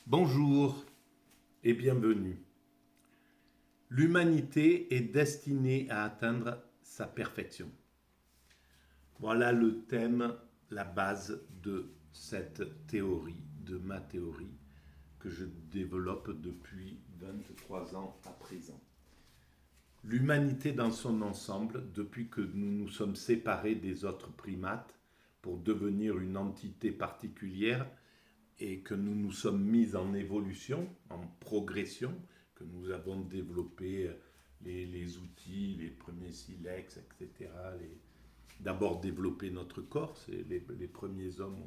Bonjour et bienvenue. L'humanité est destinée à atteindre sa perfection. Voilà le thème, la base de cette théorie, de ma théorie, que je développe depuis 23 ans à présent. L'humanité dans son ensemble, depuis que nous nous sommes séparés des autres primates pour devenir une entité particulière, et que nous nous sommes mis en évolution, en progression, que nous avons développé les outils, les premiers silex, etc. D'abord développer notre corps, les premiers hommes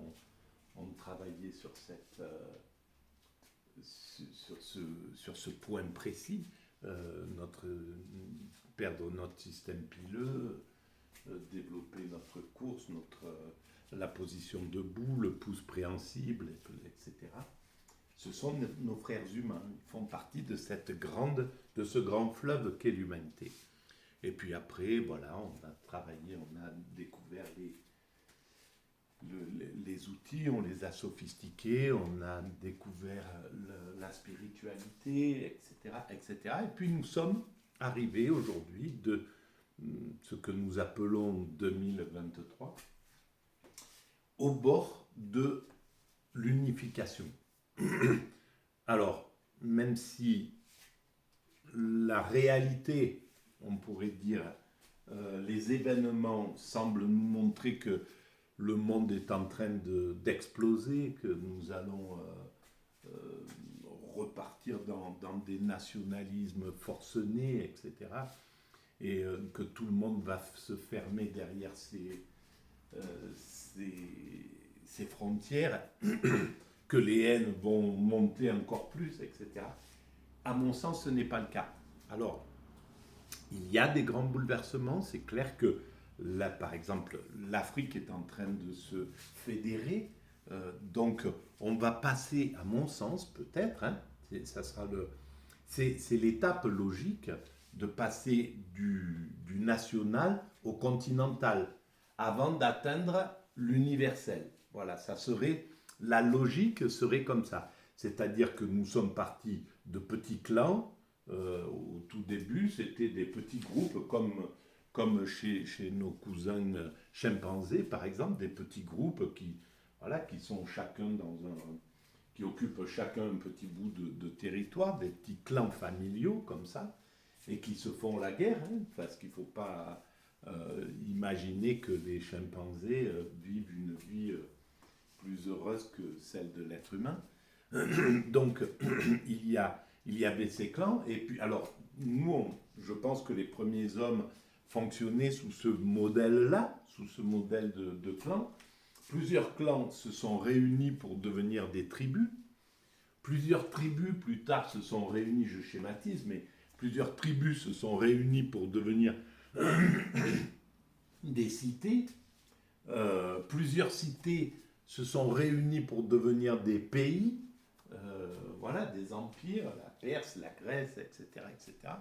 ont travaillé sur ce point précis, perdre notre système pileux, développer notre course, la position debout, le pouce préhensible, etc. Ce sont nos frères humains, ils font partie de ce grand fleuve qu'est l'humanité. Et puis après, voilà, on a travaillé, on a découvert les outils, on les a sophistiqués, on a découvert la spiritualité, etc., etc. Et puis nous sommes arrivés aujourd'hui de ce que nous appelons 2023 au bord de l'unification. Alors, même si la réalité, on pourrait dire, les événements semblent nous montrer que le monde est en train d'exploser, que nous allons repartir dans des nationalismes forcenés, etc., et que tout le monde va se fermer derrière ces frontières, que les haines vont monter encore plus, etc. À mon sens, ce n'est pas le cas. Alors, il y a des grands bouleversements, c'est clair que, là, par exemple, l'Afrique est en train de se fédérer, donc on va passer, à mon sens, peut-être, hein, c'est l'étape logique de passer du national au continental avant d'atteindre l'universel. Voilà, la logique serait comme ça. C'est-à-dire que nous sommes partis de petits clans. Au tout début, c'était des petits groupes comme chez nos cousins chimpanzés, par exemple, des petits groupes qui sont qui occupent chacun un petit bout de territoire, des petits clans familiaux comme ça, et qui se font la guerre, hein, parce qu'il ne faut pas imaginer que les chimpanzés vivent une vie plus heureuse que celle de l'être humain. Donc, il y avait ces clans, et puis, alors, je pense que les premiers hommes fonctionnaient sous ce modèle-là, sous ce modèle de clan. Plusieurs clans se sont réunis pour devenir des tribus. Plusieurs tribus, plus tard, se sont réunies, je schématise, mais plusieurs tribus se sont réunies pour devenir des cités. Plusieurs cités se sont réunies pour devenir des pays. Voilà, des empires, la Perse, la Grèce, etc., etc.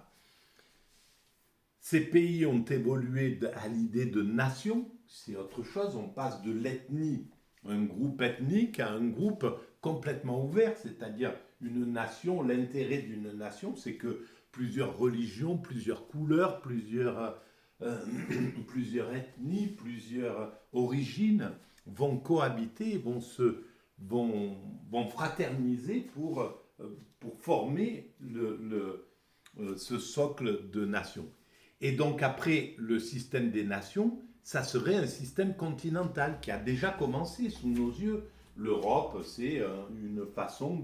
Ces pays ont évolué à l'idée de nation, c'est autre chose, on passe de l'ethnie, un groupe ethnique, à un groupe complètement ouvert, c'est-à-dire une nation, l'intérêt d'une nation, c'est que plusieurs religions, plusieurs couleurs, plusieurs ethnies, plusieurs origines vont cohabiter, vont fraterniser pour former ce socle de nations. Et donc après le système des nations, ça serait un système continental qui a déjà commencé sous nos yeux. L'Europe, c'est une façon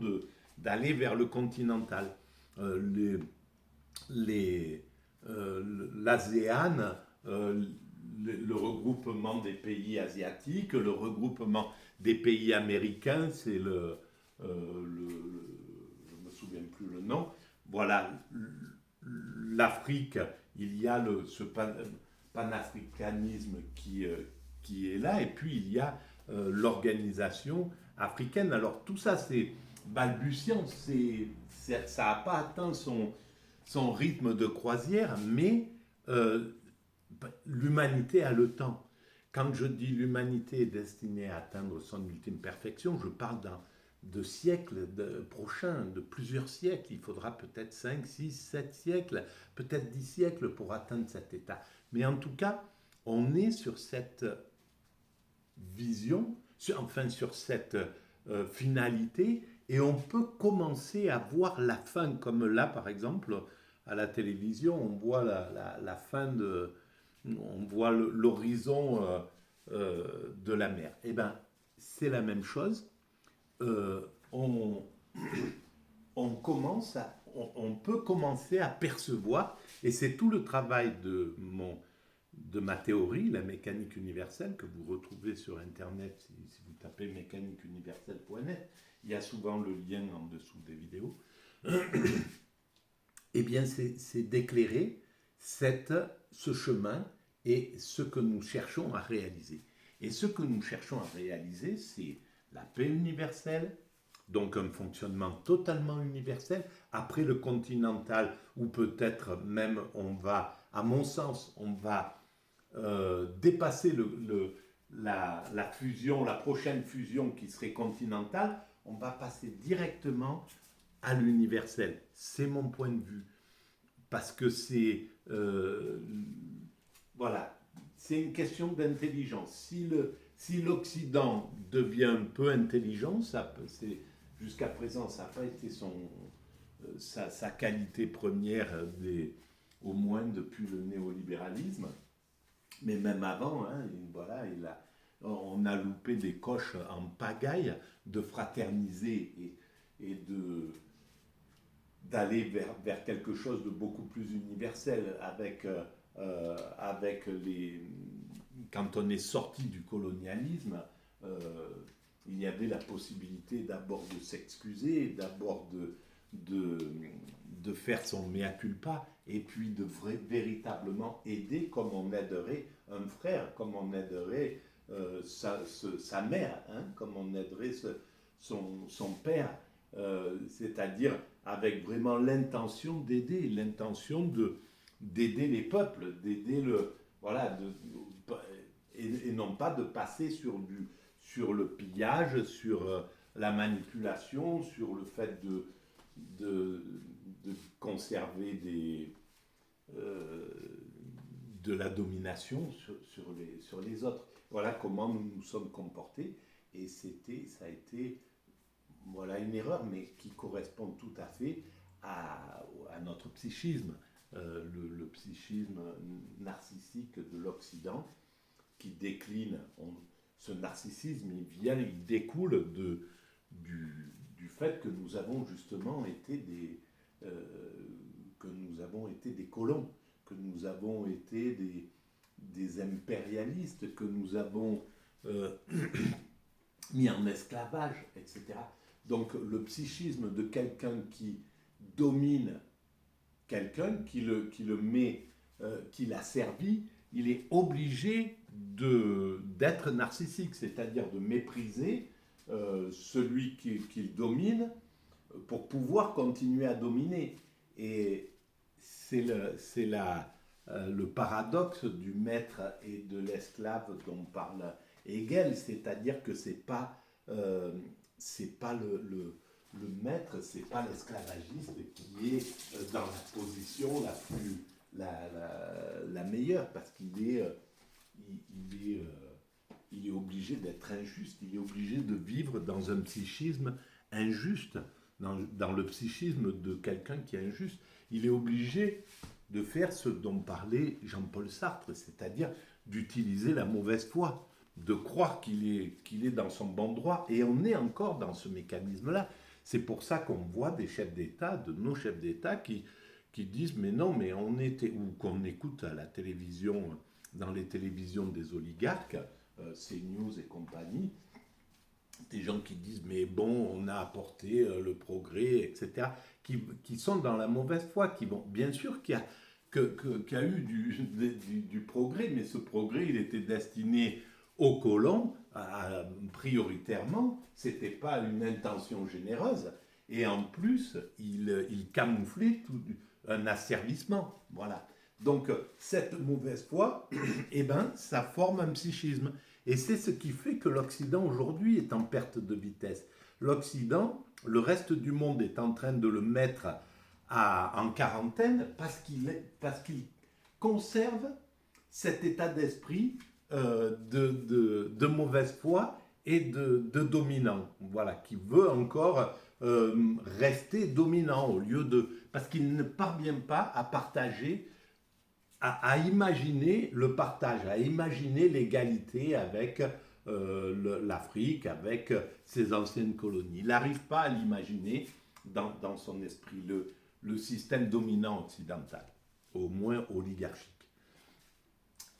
d'aller vers le continental. L'ASEAN, le regroupement des pays asiatiques, le regroupement des pays américains, c'est je ne me souviens plus le nom. Voilà, l'Afrique, il y a ce panafricanisme qui est là, et puis il y a l'organisation africaine. Alors tout ça, c'est balbutiant, ça n'a pas atteint son rythme de croisière, mais l'humanité a le temps. Quand je dis l'humanité est destinée à atteindre son ultime perfection, je parle siècles prochains, de plusieurs siècles. Il faudra peut-être 5, 6, 7 siècles, peut-être 10 siècles pour atteindre cet état. Mais en tout cas, on est sur cette vision, sur cette finalité, et on peut commencer à voir la fin, comme là par exemple, à la télévision, on voit la fin on voit l'horizon de la mer. Eh bien, c'est la même chose. Euh, on, on peut commencer à percevoir, et c'est tout le travail de ma théorie, la mécanique universelle, que vous retrouvez sur Internet si vous tapez mécaniqueuniverselle.net. Il y a souvent le lien en dessous des vidéos. Eh bien, c'est d'éclairer ce chemin et ce que nous cherchons à réaliser. Et ce que nous cherchons à réaliser, c'est la paix universelle, donc un fonctionnement totalement universel. Après le continental, ou peut-être même à mon sens, on va dépasser la fusion, la prochaine fusion qui serait continentale, on va passer directement à l'universel. C'est mon point de vue. Parce que voilà, c'est une question d'intelligence. Si l'Occident devient un peu intelligent, jusqu'à présent, ça n'a pas été sa qualité première, au moins depuis le néolibéralisme. Mais même avant, hein, voilà, on a loupé des coches en pagaille de fraterniser et d'aller vers quelque chose de beaucoup plus universel quand on est sorti du colonialisme, il y avait la possibilité d'abord de s'excuser, d'abord de faire son mea culpa, et puis de véritablement aider comme on aiderait un frère, comme on aiderait sa mère, hein, comme on aiderait son père, c'est-à-dire avec vraiment l'intention d'aider, l'intention d'aider les peuples, d'aider voilà, et non pas de passer sur le pillage, sur la manipulation, sur le fait de conserver de la domination sur les autres. Voilà comment nous nous sommes comportés, et ça a été voilà une erreur, mais qui correspond tout à fait à notre psychisme, le psychisme narcissique de l'Occident, qui décline. Ce narcissisme, il découle du fait que nous avons justement été des colons, que nous avons été des impérialistes, que nous avons mis en esclavage, etc. Donc le psychisme de quelqu'un qui domine quelqu'un, qui l'a servi, il est obligé d'être narcissique, c'est-à-dire de mépriser celui qu'il domine pour pouvoir continuer à dominer. Et c'est le paradoxe du maître et de l'esclave dont parle Hegel, c'est-à-dire que c'est pas le maître, c'est pas l'esclavagiste qui est dans la position la meilleure, parce qu'il est obligé d'être injuste, il est obligé de vivre dans un psychisme injuste, dans le psychisme de quelqu'un qui est injuste. Il est obligé de faire ce dont parlait Jean-Paul Sartre, c'est-à-dire d'utiliser la mauvaise foi, de croire qu'il est dans son bon droit, et on est encore dans ce mécanisme-là. C'est pour ça qu'on voit des chefs d'État, de nos chefs d'État, qui disent mais non, mais ou qu'on écoute à la télévision, dans les télévisions des oligarques, CNews et compagnie, des gens qui disent mais bon, on a apporté le progrès, etc., qui sont dans la mauvaise foi, qui vont, bien sûr qu'il y a eu du progrès, mais ce progrès, il était destiné aux colons, prioritairement, c'était pas une intention généreuse, et en plus, il camouflait un asservissement, voilà. Donc, cette mauvaise foi, eh ben, ça forme un psychisme. Et c'est ce qui fait que l'Occident aujourd'hui est en perte de vitesse. l'Occident, le reste du monde est en train de le mettre en quarantaine parce qu'il conserve cet état d'esprit de mauvaise foi et de dominant, voilà, qui veut encore rester dominant au lieu de... Parce qu'il ne parvient pas à partager, à imaginer le partage, à imaginer l'égalité avec l'Afrique, avec ses anciennes colonies. Il n'arrive pas à l'imaginer dans son esprit, le système dominant occidental, au moins oligarchique.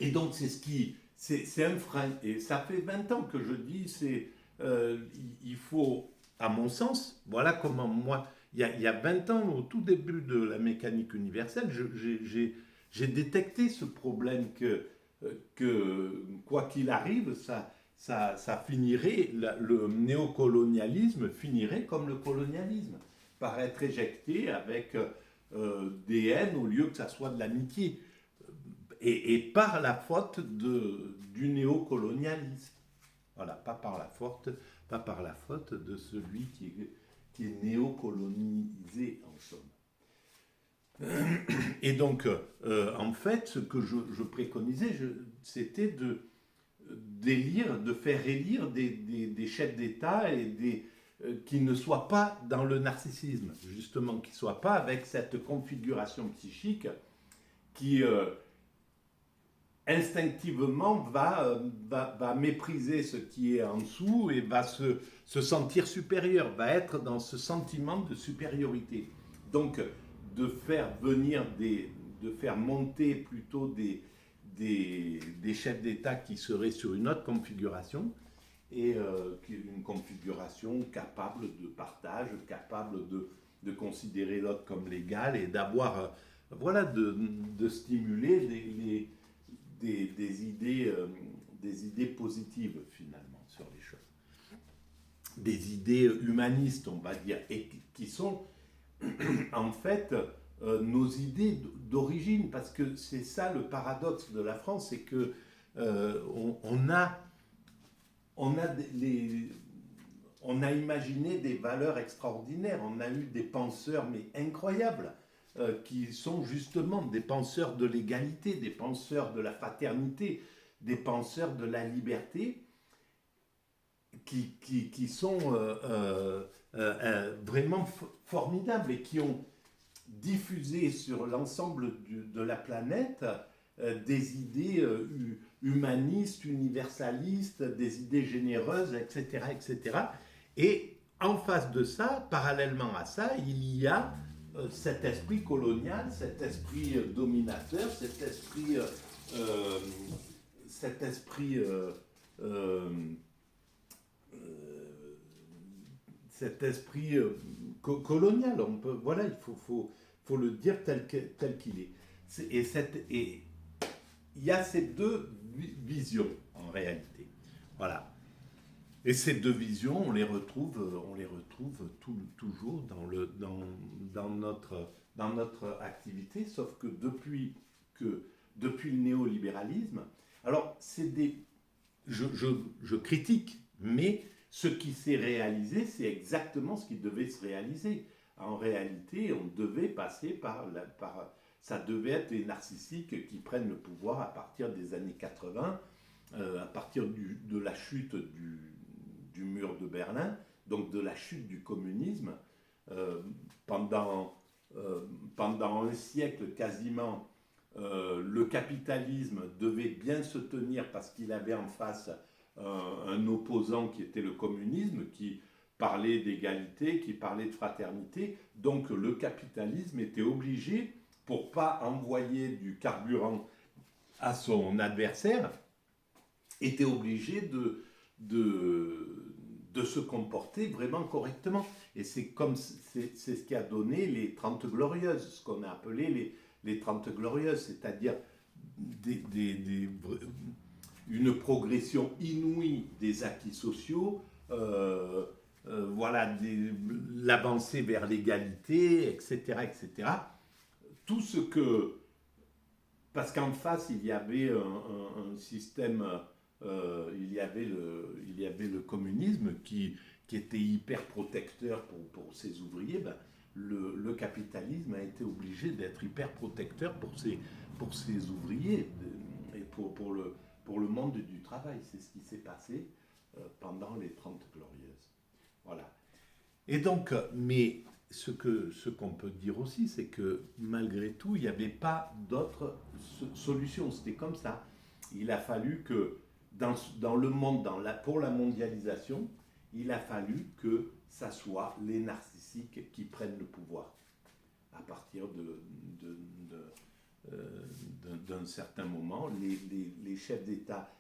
Et donc c'est un frein. Et ça fait 20 ans que je dis, il faut, à mon sens, voilà comment moi, il y a 20 ans, au tout début de la mécanique universelle, j'ai détecté ce problème que quoi qu'il arrive, ça finirait, le néocolonialisme finirait comme le colonialisme, par être éjecté avec des haines au lieu que ça soit de l'amitié. Et par la faute du néocolonialisme. Voilà, pas par la faute de celui qui est néocolonisé, en somme. Et donc, en fait, ce que je préconisais, c'était de faire élire des chefs d'État et qui ne soient pas dans le narcissisme, justement, qui ne soient pas avec cette configuration psychique qui instinctivement va mépriser ce qui est en dessous et va se sentir supérieur, va être dans ce sentiment de supériorité. Donc, de faire venir de faire monter plutôt des chefs d'État qui seraient sur une autre configuration, et une configuration capable de partage, capable de considérer l'autre comme l'égal et d'avoir, voilà, de stimuler des idées positives finalement sur les choses. Des idées humanistes, on va dire, et qui sont en fait nos idées d'origine, parce que c'est ça le paradoxe de la France, c'est que on a imaginé des valeurs extraordinaires, on a eu des penseurs mais incroyables, qui sont justement des penseurs de l'égalité, des penseurs de la fraternité, des penseurs de la liberté, qui sont vraiment formidables et qui ont diffusé sur l'ensemble de la planète des idées humanistes, universalistes, des idées généreuses, etc., etc. Et en face de ça, parallèlement à ça, il y a cet esprit colonial, cet esprit dominateur, cet esprit colonial. Voilà, il faut le dire tel qu'il est. Et il y a ces deux visions en réalité. Voilà. Et ces deux visions, on les retrouve toujours dans notre activité, sauf que depuis le néolibéralisme, alors je critique, mais ce qui s'est réalisé, c'est exactement ce qui devait se réaliser. En réalité, on devait passer ça devait être les narcissiques qui prennent le pouvoir à partir des années 80, à partir de la chute du mur de Berlin, donc de la chute du communisme. Pendant un siècle quasiment, le capitalisme devait bien se tenir parce qu'il avait en face un opposant qui était le communisme, qui parlait d'égalité, qui parlait de fraternité. Donc le capitalisme était obligé, pour ne pas envoyer du carburant à son adversaire, était obligé de se comporter vraiment correctement. Et c'est ce qui a donné les 30 Glorieuses, ce qu'on a appelé les 30 Glorieuses, c'est-à-dire une progression inouïe des acquis sociaux, voilà, l'avancée vers l'égalité, etc., etc. Tout ce que... Parce qu'en face, il y avait un système... il y avait le communisme qui qui était hyper protecteur pour ses ouvriers, ben, le capitalisme a été obligé d'être hyper protecteur pour ses ouvriers et pour le monde du travail. C'est ce qui s'est passé pendant les 30 Glorieuses. Voilà. Et donc, mais ce qu'on peut dire aussi, c'est que malgré tout, il n'y avait pas d'autre solution. C'était comme ça. Il a fallu que, dans le monde, pour la mondialisation, il a fallu que ça soit les narcissiques qui prennent le pouvoir à partir d'un certain moment. Les chefs d'État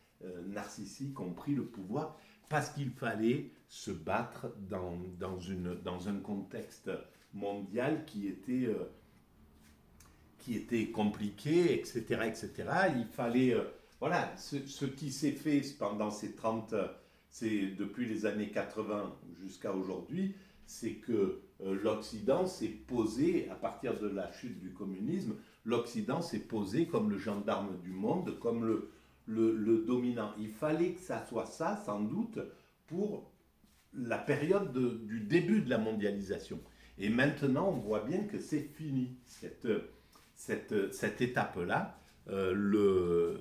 narcissiques ont pris le pouvoir parce qu'il fallait se battre dans un contexte mondial qui était compliqué, etc., etc. Il fallait... voilà, ce qui s'est fait pendant ces 30... c'est depuis les années 80 jusqu'à aujourd'hui, c'est que l'Occident s'est posé, à partir de la chute du communisme, l'Occident s'est posé comme le gendarme du monde, comme le dominant. Il fallait que ça soit ça, sans doute, pour la période du début de la mondialisation. Et maintenant, on voit bien que c'est fini, cette étape-là. Le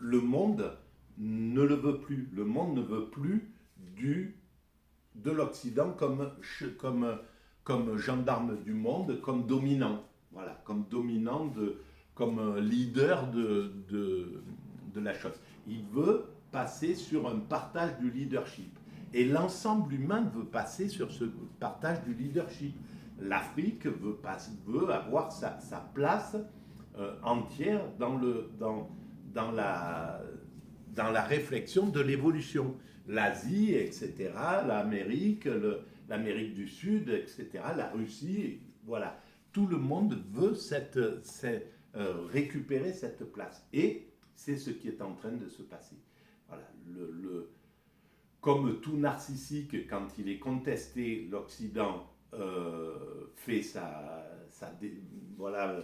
monde ne le veut plus. Le monde ne veut plus de l'Occident comme gendarme du monde, comme dominant. Voilà, comme dominant, comme leader de la chose. Il veut passer sur un partage du leadership. Et l'ensemble humain veut passer sur ce partage du leadership. L'Afrique veut avoir sa place entière dans la réflexion de l'évolution. L'Asie, etc., l'Amérique du Sud, etc., la Russie, voilà. Tout le monde veut récupérer cette place. Et c'est ce qui est en train de se passer. Voilà. Comme tout narcissique, quand il est contesté, l'Occident voilà,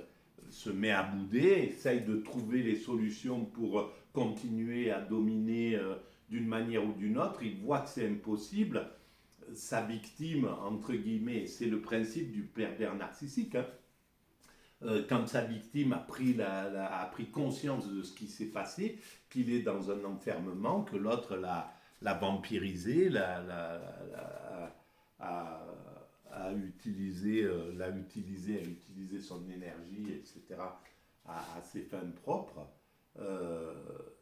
se met à bouder, essaye de trouver les solutions pour continuer à dominer d'une manière ou d'une autre. Il voit que c'est impossible. Sa victime, entre guillemets, c'est le principe du pervers narcissique. Hein. Quand sa victime a pris conscience de ce qui s'est passé, qu'il est dans un enfermement, que l'autre l'a vampirisé, a utilisé son énergie, etc., à ses fins propres,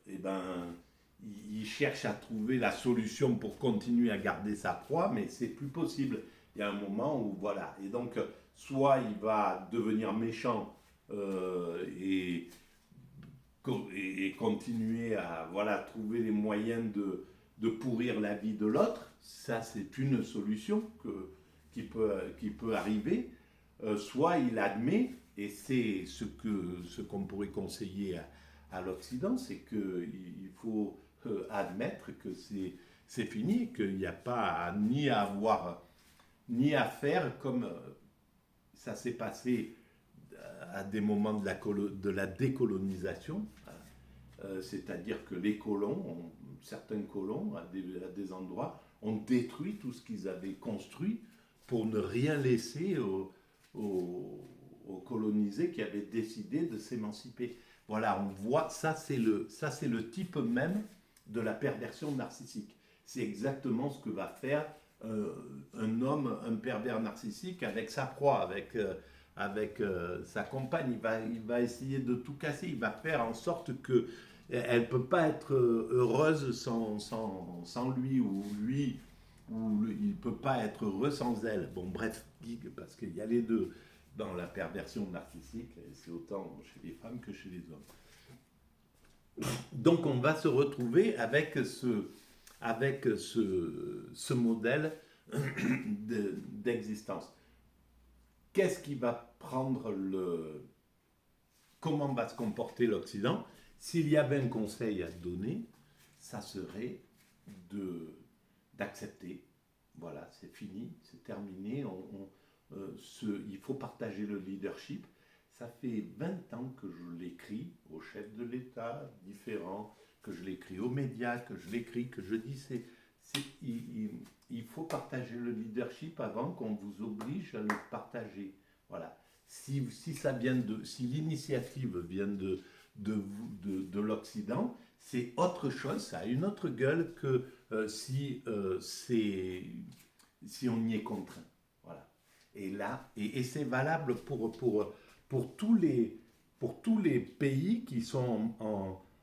et ben, il cherche à trouver la solution pour continuer à garder sa proie, mais c'est plus possible. Il y a un moment où, voilà, et donc, soit il va devenir méchant et continuer à, voilà, trouver les moyens de pourrir la vie de l'autre. Ça, c'est une solution qui peut arriver. Soit il admet, et c'est ce qu'on pourrait conseiller à l'Occident, c'est qu'il faut admettre que c'est fini, qu'il n'y a pas ni à avoir ni à faire comme ça s'est passé à des moments de la décolonisation, c'est-à-dire que les colons, certains colons à des endroits, ont détruit tout ce qu'ils avaient construit pour ne rien laisser aux colonisés qui avaient décidé de s'émanciper. Voilà, on voit, ça c'est le type même de la perversion narcissique. C'est exactement ce que va faire un homme, un pervers narcissique avec sa proie, avec sa compagne. Il va essayer de tout casser, il va faire en sorte qu'elle ne peut pas être heureuse sans lui, ou il ne peut pas être heureux sans elle. Bon, bref, parce qu'il y a les deux dans la perversion narcissique, et c'est autant chez les femmes que chez les hommes. Donc on va se retrouver avec ce modèle d'existence. Qu'est-ce qui va prendre comment va se comporter l'Occident? S'il y avait un conseil à donner, ça serait d'accepter. Voilà, c'est fini, c'est terminé. Il faut partager le leadership. Ça fait 20 ans que je l'écris aux chefs de l'État différents, que je l'écris aux médias, que je l'écris, que je dis, il faut partager le leadership avant qu'on vous oblige à le partager. Voilà. Si si l'initiative vient de l'Occident, c'est autre chose, ça a une autre gueule que si on y est contraint. Voilà. Et là, et c'est valable pour tous les pays qui sont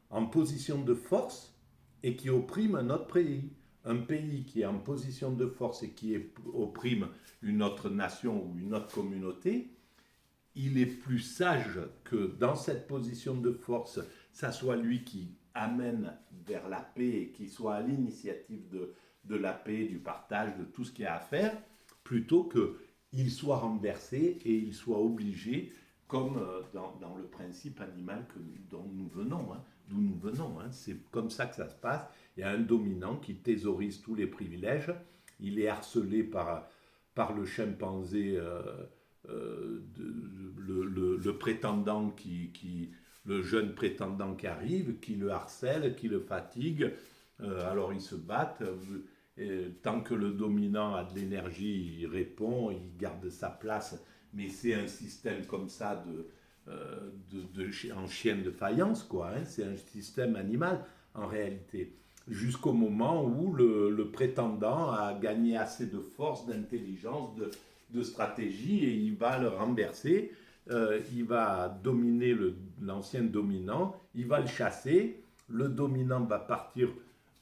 en position de force et qui oppriment un autre pays. Un pays qui est en position de force et qui opprime une autre nation ou une autre communauté, il est plus sage que dans cette position de force, ça soit lui qui amène vers la paix et qui soit à l'initiative de la paix, du partage, de tout ce qu'il y a à faire, plutôt qu'il soit renversé et il soit obligé, comme dans le principe animal dont nous venons, d'où nous venons. C'est comme ça que ça se passe. Il y a un dominant qui thésaurise tous les privilèges. Il est harcelé par le chimpanzé, le prétendant le jeune prétendant qui arrive, qui le harcèle, qui le fatigue. Alors ils se battent. Tant que le dominant a de l'énergie, il répond, il garde sa place. Mais c'est un système comme ça en chienne de faïence, quoi. C'est un système animal en réalité. Jusqu'au moment où le prétendant a gagné assez de force, d'intelligence, de stratégie, et il va le renverser. Il va dominer l'ancien dominant, il va le chasser, le dominant va partir,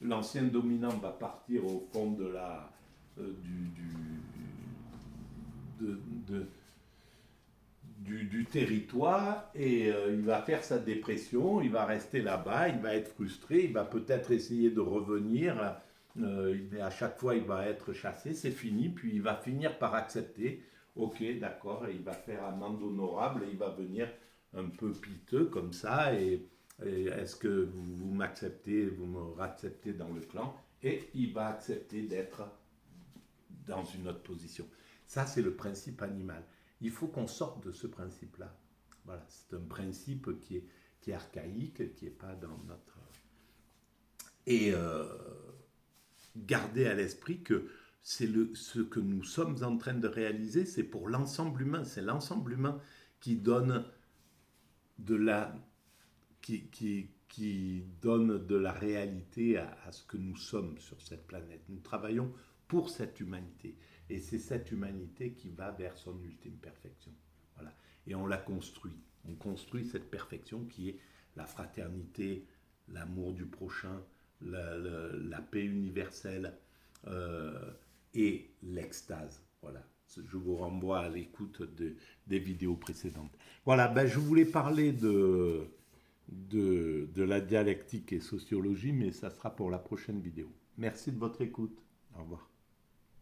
l'ancien dominant va partir au fond de du territoire, et il va faire sa dépression, il va rester là-bas, il va être frustré, il va peut-être essayer de revenir, mais à chaque fois il va être chassé, c'est fini, puis il va finir par accepter. Ok, d'accord, et il va faire amende honorable, et il va venir un peu piteux comme ça, et est-ce que vous m'acceptez, vous me racceptez dans le clan, et il va accepter d'être dans une autre position. Ça, c'est le principe animal. Il faut qu'on sorte de ce principe-là. Voilà, c'est un principe qui est archaïque, qui n'est pas dans notre... Et gardez à l'esprit que ce que nous sommes en train de réaliser, c'est pour l'ensemble humain. C'est l'ensemble humain qui donne de la, qui donne de la réalité à ce que nous sommes sur cette planète. Nous travaillons pour cette humanité. Et c'est cette humanité qui va vers son ultime perfection. Voilà. Et on la construit. On construit cette perfection qui est la fraternité, l'amour du prochain, la paix universelle, et l'extase. Voilà. Je vous renvoie à l'écoute des vidéos précédentes. Voilà, je voulais parler de la dialectique et sociologie, mais ça sera pour la prochaine vidéo. Merci de votre écoute. Au revoir.